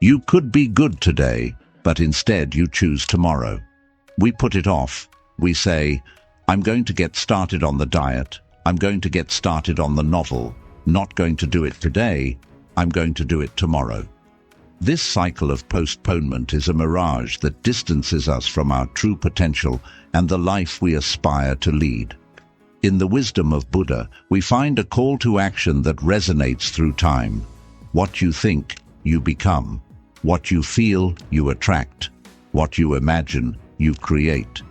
You could be good today, but instead you choose tomorrow. We put it off. We say, I'm going to get started on the diet. I'm going to get started on the novel. Not going to do it today. I'm going to do it tomorrow. This cycle of postponement is a mirage that distances us from our true potential and the life we aspire to lead. In the wisdom of Buddha, we find a call to action that resonates through time. What you think, you become. What you feel, you attract. What you imagine, you create.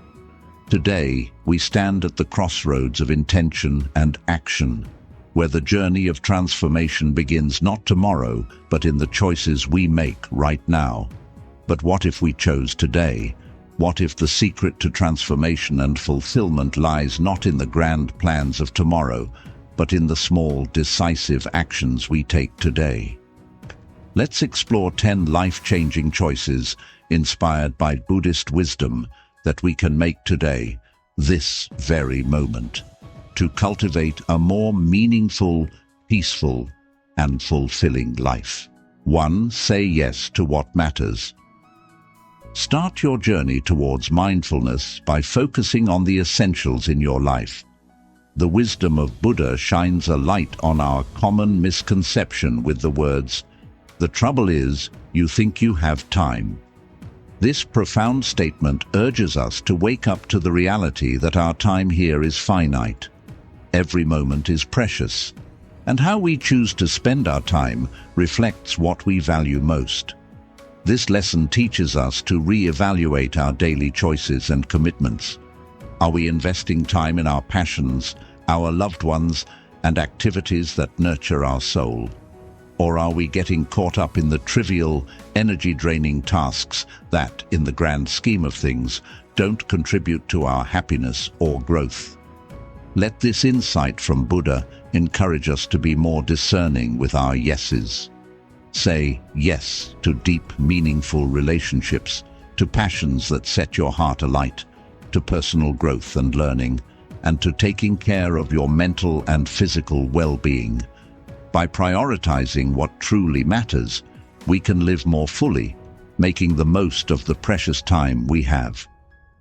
Today, we stand at the crossroads of intention and action, where the journey of transformation begins not tomorrow, but in the choices we make right now. But what if we chose today? What if the secret to transformation and fulfillment lies not in the grand plans of tomorrow, but in the small, decisive actions we take today? Let's explore 10 life-changing choices inspired by Buddhist wisdom that we can make today, this very moment, to cultivate a more meaningful, peaceful, and fulfilling life. 1. Say yes to what matters. Start your journey towards mindfulness by focusing on the essentials in your life. The wisdom of Buddha shines a light on our common misconception with the words, "The trouble is, you think you have time." This profound statement urges us to wake up to the reality that our time here is finite. Every moment is precious, and how we choose to spend our time reflects what we value most. This lesson teaches us to re-evaluate our daily choices and commitments. Are we investing time in our passions, our loved ones, and activities that nurture our soul? Or are we getting caught up in the trivial, energy-draining tasks that, in the grand scheme of things, don't contribute to our happiness or growth? Let this insight from Buddha encourage us to be more discerning with our yeses. Say yes to deep, meaningful relationships, to passions that set your heart alight, to personal growth and learning, and to taking care of your mental and physical well-being. By prioritizing what truly matters, we can live more fully, making the most of the precious time we have.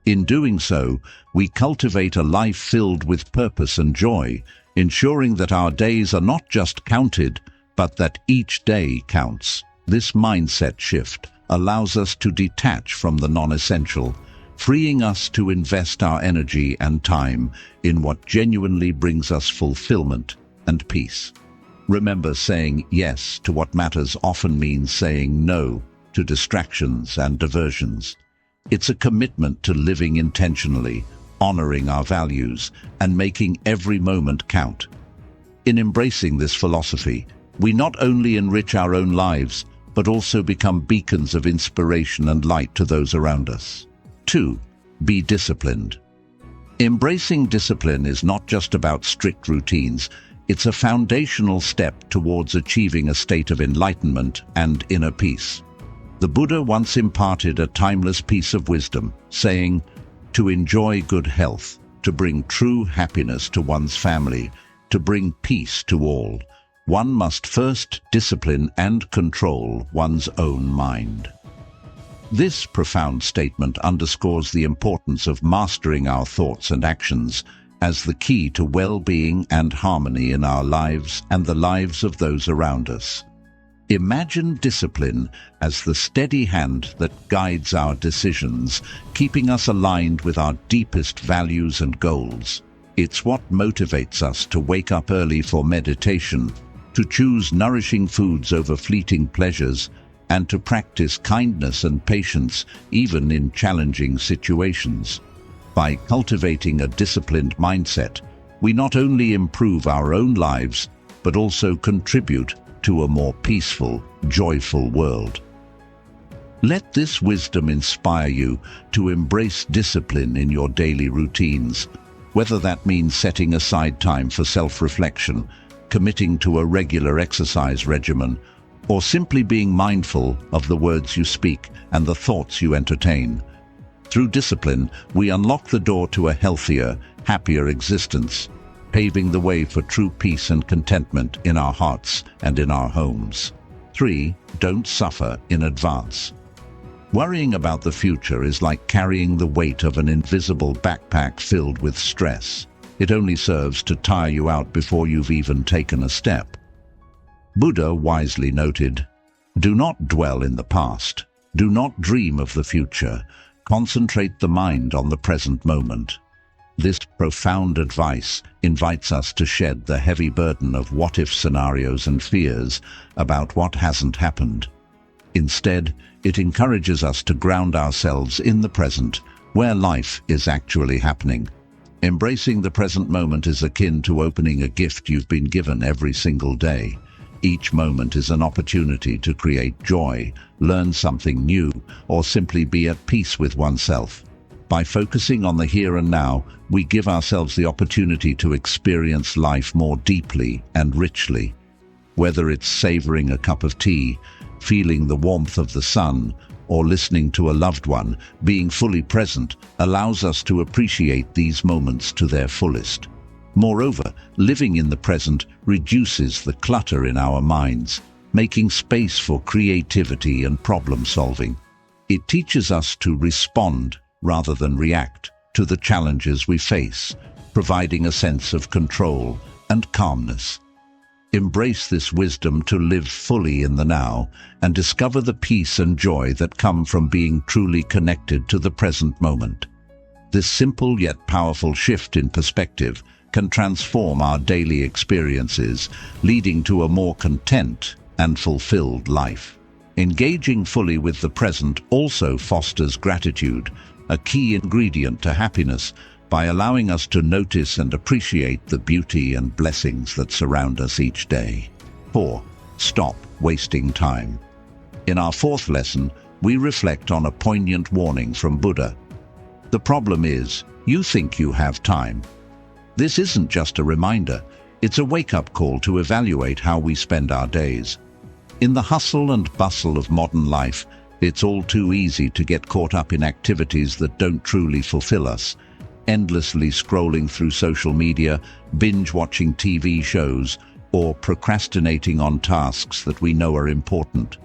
In doing so, we cultivate a life filled with purpose and joy, ensuring that our days are not just counted, but that each day counts. This mindset shift allows us to detach from the non-essential, freeing us to invest our energy and time in what genuinely brings us fulfillment and peace. Remember, saying yes to what matters often means saying no to distractions and diversions. It's a commitment to living intentionally, honoring our values, and making every moment count. In embracing this philosophy, we not only enrich our own lives, but also become beacons of inspiration and light to those around us. 2. Be disciplined. Embracing discipline is not just about strict routines. It's a foundational step towards achieving a state of enlightenment and inner peace. The Buddha once imparted a timeless piece of wisdom, saying, "To enjoy good health, to bring true happiness to one's family, to bring peace to all, one must first discipline and control one's own mind." This profound statement underscores the importance of mastering our thoughts and actions as the key to well-being and harmony in our lives and the lives of those around us. Imagine discipline as the steady hand that guides our decisions, keeping us aligned with our deepest values and goals. It's what motivates us to wake up early for meditation, to choose nourishing foods over fleeting pleasures, and to practice kindness and patience even in challenging situations. By cultivating a disciplined mindset, we not only improve our own lives, but also contribute to a more peaceful, joyful world. Let this wisdom inspire you to embrace discipline in your daily routines, whether that means setting aside time for self-reflection, committing to a regular exercise regimen, or simply being mindful of the words you speak and the thoughts you entertain. Through discipline, we unlock the door to a healthier, happier existence, paving the way for true peace and contentment in our hearts and in our homes. 3. Don't suffer in advance. Worrying about the future is like carrying the weight of an invisible backpack filled with stress. It only serves to tire you out before you've even taken a step. Buddha wisely noted, "Do not dwell in the past. Do not dream of the future. Concentrate the mind on the present moment." This profound advice invites us to shed the heavy burden of what-if scenarios and fears about what hasn't happened. Instead, it encourages us to ground ourselves in the present, where life is actually happening. Embracing the present moment is akin to opening a gift you've been given every single day. Each moment is an opportunity to create joy, learn something new, or simply be at peace with oneself. By focusing on the here and now, we give ourselves the opportunity to experience life more deeply and richly. Whether it's savoring a cup of tea, feeling the warmth of the sun, or listening to a loved one, being fully present allows us to appreciate these moments to their fullest. Moreover, living in the present reduces the clutter in our minds, making space for creativity and problem-solving. It teaches us to respond, rather than react, to the challenges we face, providing a sense of control and calmness. Embrace this wisdom to live fully in the now and discover the peace and joy that come from being truly connected to the present moment. This simple yet powerful shift in perspective can transform our daily experiences, leading to a more content and fulfilled life. Engaging fully with the present also fosters gratitude, a key ingredient to happiness, by allowing us to notice and appreciate the beauty and blessings that surround us each day. 4. Stop wasting time. In our fourth lesson, we reflect on a poignant warning from Buddha. The problem is, you think you have time. This isn't just a reminder, it's a wake-up call to evaluate how we spend our days. In the hustle and bustle of modern life, it's all too easy to get caught up in activities that don't truly fulfill us, endlessly scrolling through social media, binge-watching TV shows, or procrastinating on tasks that we know are important.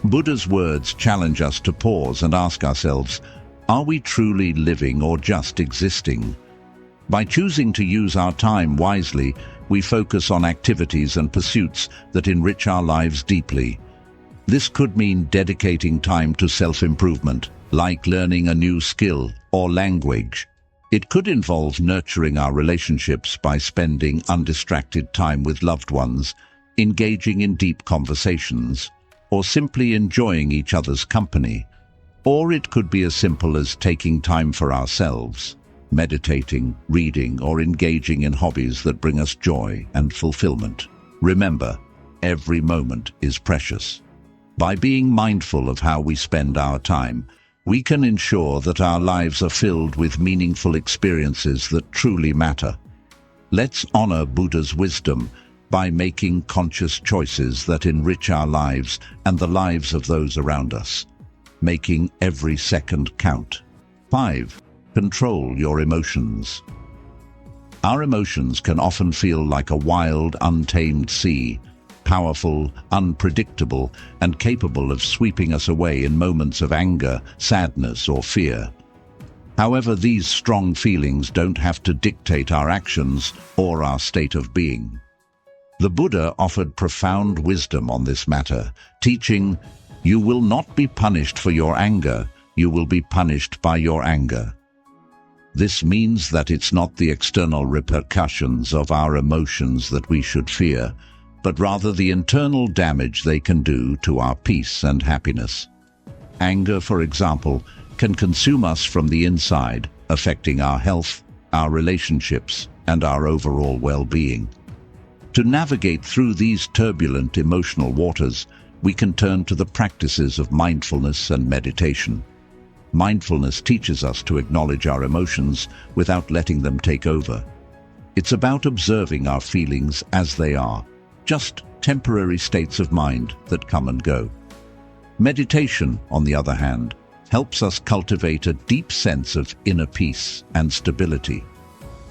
Buddha's words challenge us to pause and ask ourselves, are we truly living or just existing? By choosing to use our time wisely, we focus on activities and pursuits that enrich our lives deeply. This could mean dedicating time to self-improvement, like learning a new skill or language. It could involve nurturing our relationships by spending undistracted time with loved ones, engaging in deep conversations, or simply enjoying each other's company. Or it could be as simple as taking time for ourselves, meditating, reading, or engaging in hobbies that bring us joy and fulfillment. Remember, every moment is precious. By being mindful of how we spend our time, we can ensure that our lives are filled with meaningful experiences that truly matter. Let's honor Buddha's wisdom by making conscious choices that enrich our lives and the lives of those around us, making every second count. 5. Control your emotions. Our emotions can often feel like a wild, untamed sea, powerful, unpredictable, and capable of sweeping us away in moments of anger, sadness, or fear. However, these strong feelings don't have to dictate our actions or our state of being. The Buddha offered profound wisdom on this matter, teaching, "You will not be punished for your anger, you will be punished by your anger." This means that it's not the external repercussions of our emotions that we should fear, but rather the internal damage they can do to our peace and happiness. Anger, for example, can consume us from the inside, affecting our health, our relationships, and our overall well-being. To navigate through these turbulent emotional waters, we can turn to the practices of mindfulness and meditation. Mindfulness teaches us to acknowledge our emotions without letting them take over. It's about observing our feelings as they are, just temporary states of mind that come and go. Meditation, on the other hand, helps us cultivate a deep sense of inner peace and stability.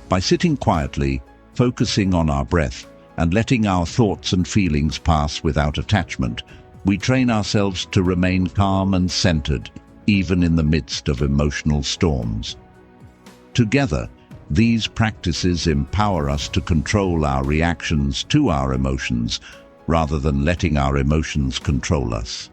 By sitting quietly, focusing on our breath, and letting our thoughts and feelings pass without attachment, we train ourselves to remain calm and centered, even in the midst of emotional storms. Together, these practices empower us to control our reactions to our emotions, rather than letting our emotions control us.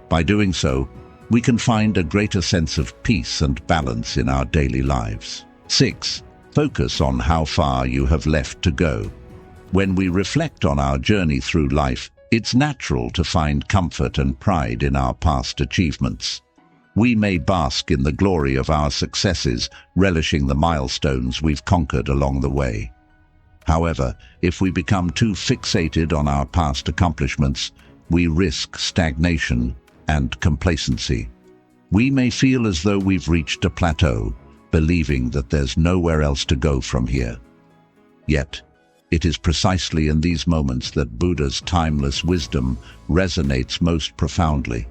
By doing so, we can find a greater sense of peace and balance in our daily lives. 6. Focus on how far you have left to go. When we reflect on our journey through life, it's natural to find comfort and pride in our past achievements. We may bask in the glory of our successes, relishing the milestones we've conquered along the way. However, if we become too fixated on our past accomplishments, we risk stagnation and complacency. We may feel as though we've reached a plateau, believing that there's nowhere else to go from here. Yet, it is precisely in these moments that Buddha's timeless wisdom resonates most profoundly.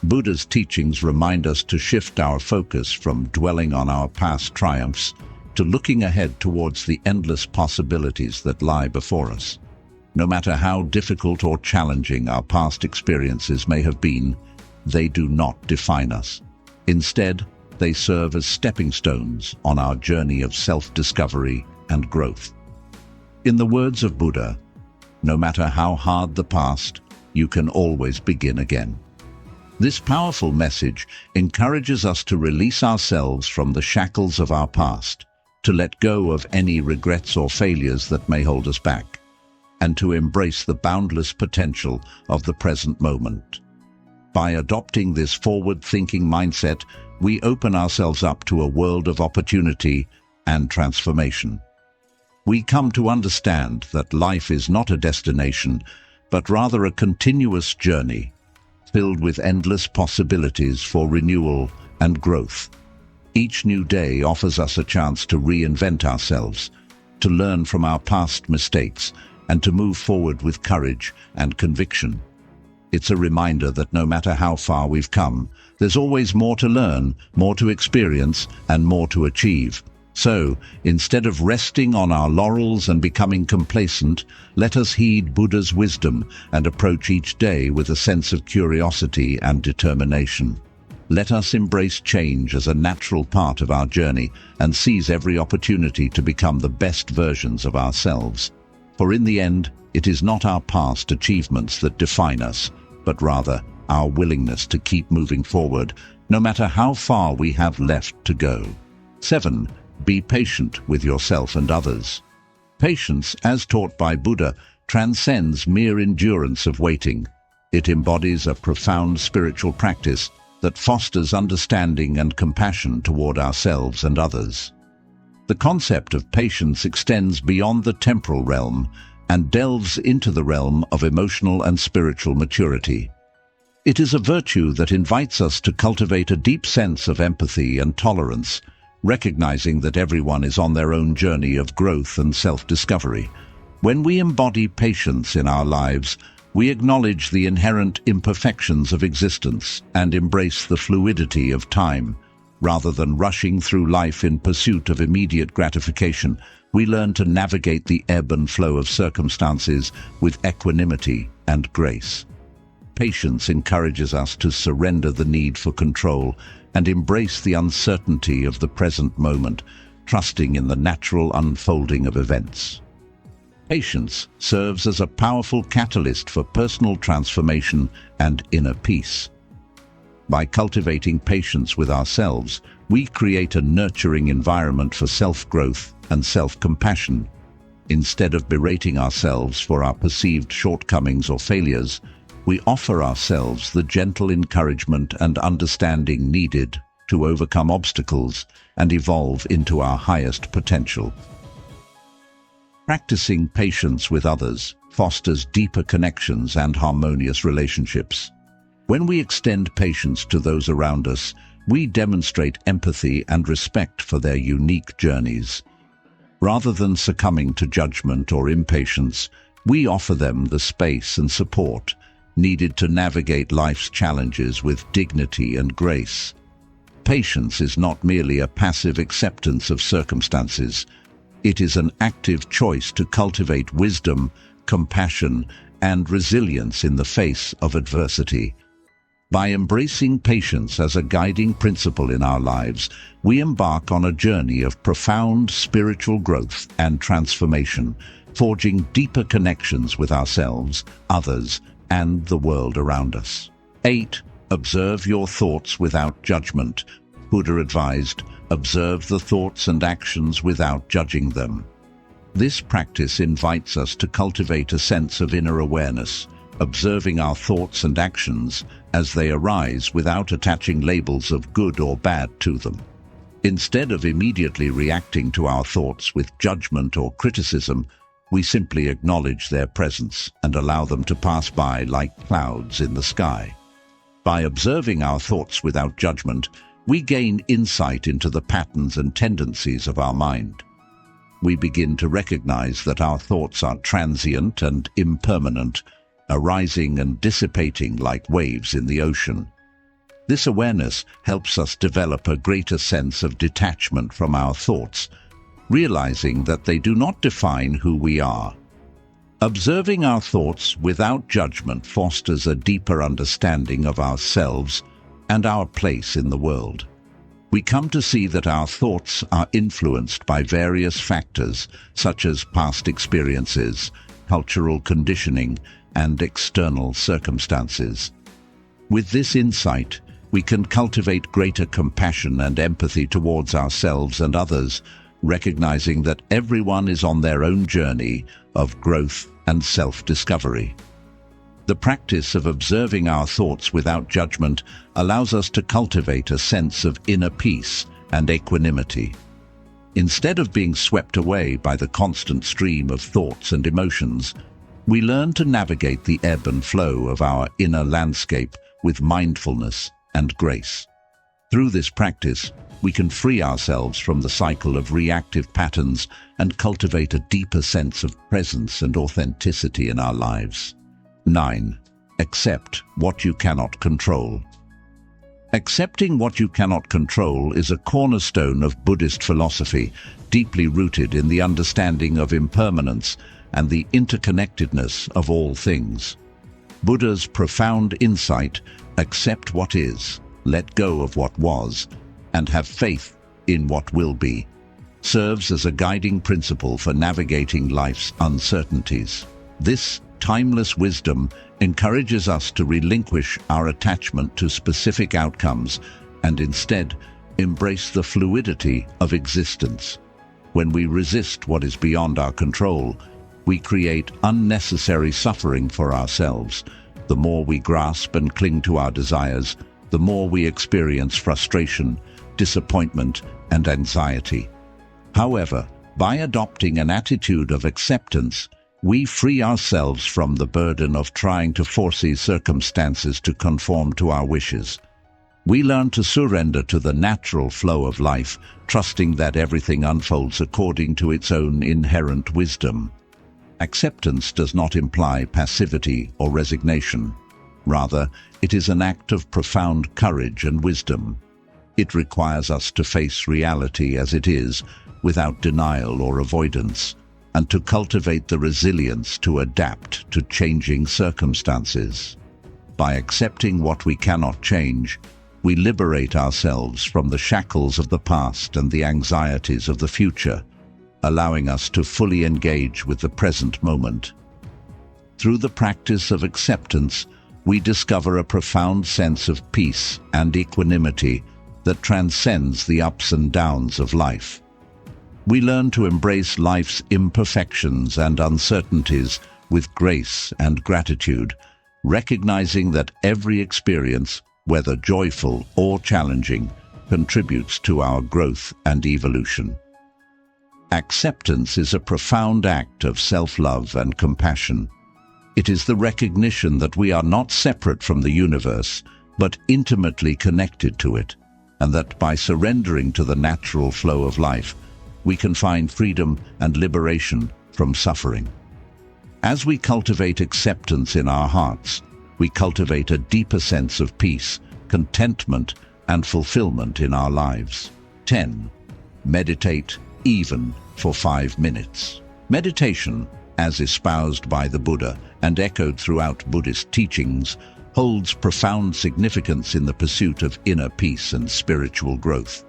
Buddha's teachings remind us to shift our focus from dwelling on our past triumphs to looking ahead towards the endless possibilities that lie before us. No matter how difficult or challenging our past experiences may have been, they do not define us. Instead, they serve as stepping stones on our journey of self-discovery and growth. In the words of Buddha, no matter how hard the past, you can always begin again. This powerful message encourages us to release ourselves from the shackles of our past, to let go of any regrets or failures that may hold us back, and to embrace the boundless potential of the present moment. By adopting this forward-thinking mindset, we open ourselves up to a world of opportunity and transformation. We come to understand that life is not a destination, but rather a continuous journey, filled with endless possibilities for renewal and growth. Each new day offers us a chance to reinvent ourselves, to learn from our past mistakes, and to move forward with courage and conviction. It's a reminder that no matter how far we've come, there's always more to learn, more to experience, and more to achieve. So, instead of resting on our laurels and becoming complacent, let us heed Buddha's wisdom and approach each day with a sense of curiosity and determination. Let us embrace change as a natural part of our journey and seize every opportunity to become the best versions of ourselves. For in the end, it is not our past achievements that define us, but rather our willingness to keep moving forward, no matter how far we have left to go. 7. Be patient with yourself and others. Patience, as taught by Buddha, transcends mere endurance of waiting. It embodies a profound spiritual practice that fosters understanding and compassion toward ourselves and others. The concept of patience extends beyond the temporal realm and delves into the realm of emotional and spiritual maturity. It is a virtue that invites us to cultivate a deep sense of empathy and tolerance, recognizing that everyone is on their own journey of growth and self-discovery. When we embody patience in our lives, we acknowledge the inherent imperfections of existence and embrace the fluidity of time. Rather than rushing through life in pursuit of immediate gratification, we learn to navigate the ebb and flow of circumstances with equanimity and grace. Patience encourages us to surrender the need for control and embrace the uncertainty of the present moment, trusting in the natural unfolding of events. Patience serves as a powerful catalyst for personal transformation and inner peace. By cultivating patience with ourselves, we create a nurturing environment for self-growth and self-compassion. Instead of berating ourselves for our perceived shortcomings or failures, we offer ourselves the gentle encouragement and understanding needed to overcome obstacles and evolve into our highest potential. Practicing patience with others fosters deeper connections and harmonious relationships. When we extend patience to those around us, we demonstrate empathy and respect for their unique journeys. Rather than succumbing to judgment or impatience, we offer them the space and support needed to navigate life's challenges with dignity and grace. Patience is not merely a passive acceptance of circumstances, It is an active choice to cultivate wisdom, compassion, and resilience in the face of adversity. By embracing patience as a guiding principle in our lives, we embark on a journey of profound spiritual growth and transformation, forging deeper connections with ourselves, others, and the world around us. 8. Observe your thoughts without judgment. Buddha advised, observe the thoughts and actions without judging them. This practice invites us to cultivate a sense of inner awareness, observing our thoughts and actions as they arise without attaching labels of good or bad to them. Instead of immediately reacting to our thoughts with judgment or criticism, we simply acknowledge their presence and allow them to pass by like clouds in the sky. By observing our thoughts without judgment, we gain insight into the patterns and tendencies of our mind. We begin to recognize that our thoughts are transient and impermanent, arising and dissipating like waves in the ocean. This awareness helps us develop a greater sense of detachment from our thoughts, realizing that they do not define who we are. Observing our thoughts without judgment fosters a deeper understanding of ourselves and our place in the world. We come to see that our thoughts are influenced by various factors, such as past experiences, cultural conditioning, and external circumstances. With this insight, we can cultivate greater compassion and empathy towards ourselves and others, recognizing that everyone is on their own journey of growth and self-discovery. The practice of observing our thoughts without judgment allows us to cultivate a sense of inner peace and equanimity. Instead of being swept away by the constant stream of thoughts and emotions, we learn to navigate the ebb and flow of our inner landscape with mindfulness and grace. Through this practice, we can free ourselves from the cycle of reactive patterns and cultivate a deeper sense of presence and authenticity in our lives. 9. Accept what you cannot control. Accepting what you cannot control is a cornerstone of Buddhist philosophy, deeply rooted in the understanding of impermanence and the interconnectedness of all things. Buddha's profound insight, accept what is, let go of what was, and have faith in what will be, serves as a guiding principle for navigating life's uncertainties. This timeless wisdom encourages us to relinquish our attachment to specific outcomes and instead embrace the fluidity of existence. When we resist what is beyond our control, we create unnecessary suffering for ourselves. The more we grasp and cling to our desires, the more we experience frustration, disappointment, and anxiety. However, by adopting an attitude of acceptance, we free ourselves from the burden of trying to force these circumstances to conform to our wishes. We learn to surrender to the natural flow of life, trusting that everything unfolds according to its own inherent wisdom. Acceptance does not imply passivity or resignation. Rather, it is an act of profound courage and wisdom. It requires us to face reality as it is, without denial or avoidance, and to cultivate the resilience to adapt to changing circumstances. By accepting what we cannot change, we liberate ourselves from the shackles of the past and the anxieties of the future, allowing us to fully engage with the present moment. Through the practice of acceptance, we discover a profound sense of peace and equanimity that transcends the ups and downs of life. We learn to embrace life's imperfections and uncertainties with grace and gratitude, recognizing that every experience, whether joyful or challenging, contributes to our growth and evolution. Acceptance is a profound act of self-love and compassion. It is the recognition that we are not separate from the universe, but intimately connected to it, and that by surrendering to the natural flow of life, we can find freedom and liberation from suffering. As we cultivate acceptance in our hearts, we cultivate a deeper sense of peace, contentment, and fulfillment in our lives. 10. Meditate, even for 5 minutes. Meditation, as espoused by the Buddha and echoed throughout Buddhist teachings, holds profound significance in the pursuit of inner peace and spiritual growth.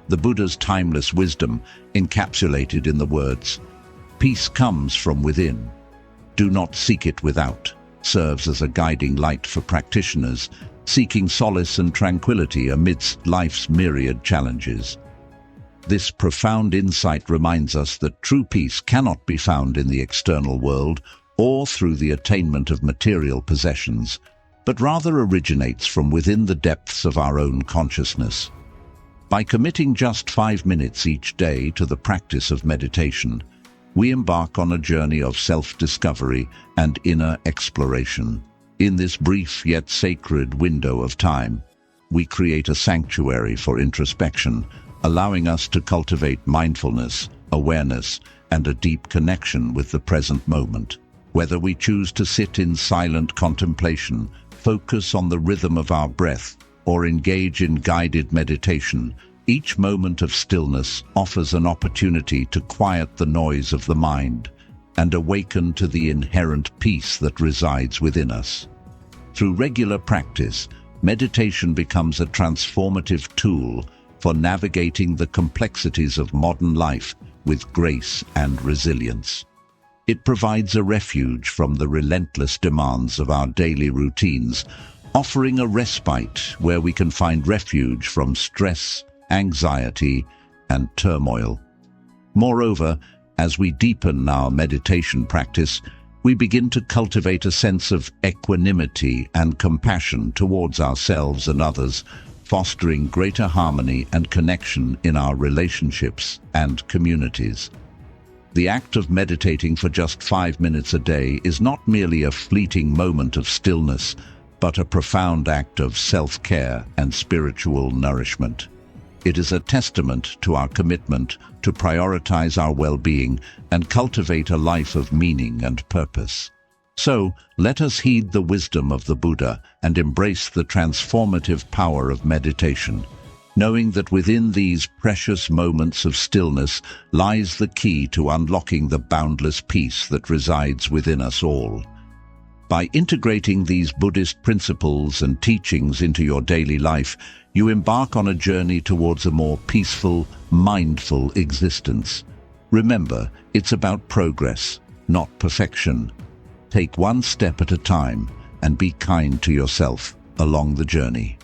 The Buddha's timeless wisdom, encapsulated in the words, "Peace comes from within. Do not seek it without," serves as a guiding light for practitioners seeking solace and tranquility amidst life's myriad challenges. This profound insight reminds us that true peace cannot be found in the external world or through the attainment of material possessions, but rather originates from within the depths of our own consciousness. By committing just 5 minutes each day to the practice of meditation, we embark on a journey of self-discovery and inner exploration. In this brief yet sacred window of time, we create a sanctuary for introspection, allowing us to cultivate mindfulness, awareness, and a deep connection with the present moment. Whether we choose to sit in silent contemplation, focus on the rhythm of our breath, or engage in guided meditation, each moment of stillness offers an opportunity to quiet the noise of the mind and awaken to the inherent peace that resides within us. Through regular practice, meditation becomes a transformative tool for navigating the complexities of modern life with grace and resilience. It provides a refuge from the relentless demands of our daily routines, offering a respite where we can find refuge from stress, anxiety, and turmoil. Moreover, as we deepen our meditation practice, we begin to cultivate a sense of equanimity and compassion towards ourselves and others, fostering greater harmony and connection in our relationships and communities. The act of meditating for just 5 minutes a day is not merely a fleeting moment of stillness, but a profound act of self-care and spiritual nourishment. It is a testament to our commitment to prioritize our well-being and cultivate a life of meaning and purpose. So, let us heed the wisdom of the Buddha and embrace the transformative power of meditation, knowing that within these precious moments of stillness lies the key to unlocking the boundless peace that resides within us all. By integrating these Buddhist principles and teachings into your daily life, you embark on a journey towards a more peaceful, mindful existence. Remember, it's about progress, not perfection. Take one step at a time and be kind to yourself along the journey.